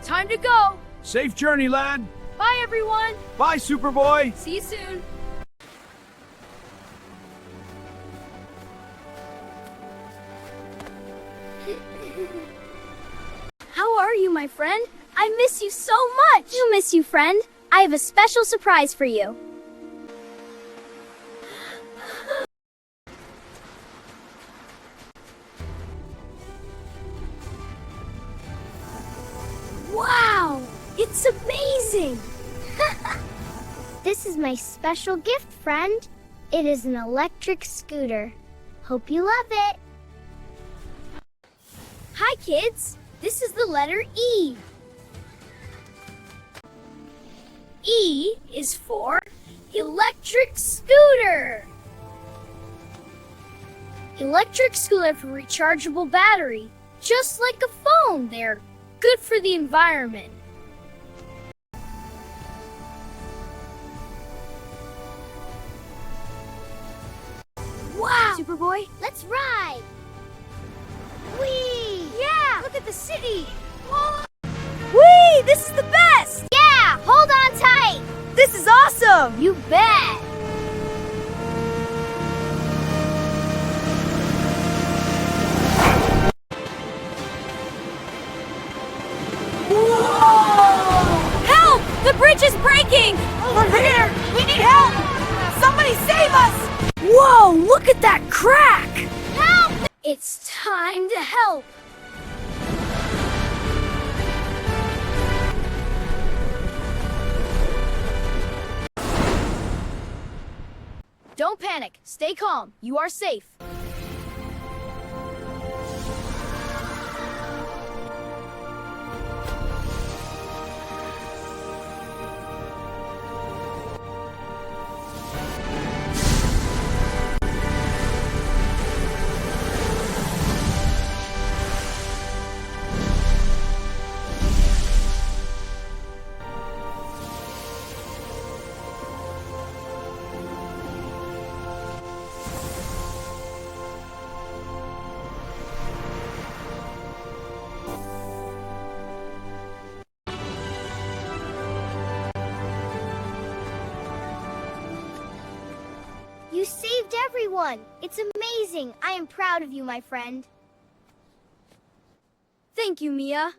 time to go. Safe journey, lad. Bye, everyone. Bye, Superboy. See you soon. How are you, my friend? I miss you so much! You miss you, friend. I have a special surprise for you. Wow! It's amazing! This is my special gift, friend. It is an electric scooter. Hope you love it. Hi, kids. This is the letter E. E is for electric scooter. Electric scooter for rechargeable battery. Just like a phone, they're good for the environment. Wow! Superboy, let's ride! Whee! Yeah! Look at the city! Whoa. Whee! This is the best! Yeah! Hold on tight! This is awesome! You bet! Help! The bridge is breaking! Over here! We need help! Somebody save us! Whoa! Look at that crack! Help! It's time to help! Don't panic. Stay calm. You are safe. You saved everyone! It's amazing! I am proud of you, my friend. Thank you, Mia.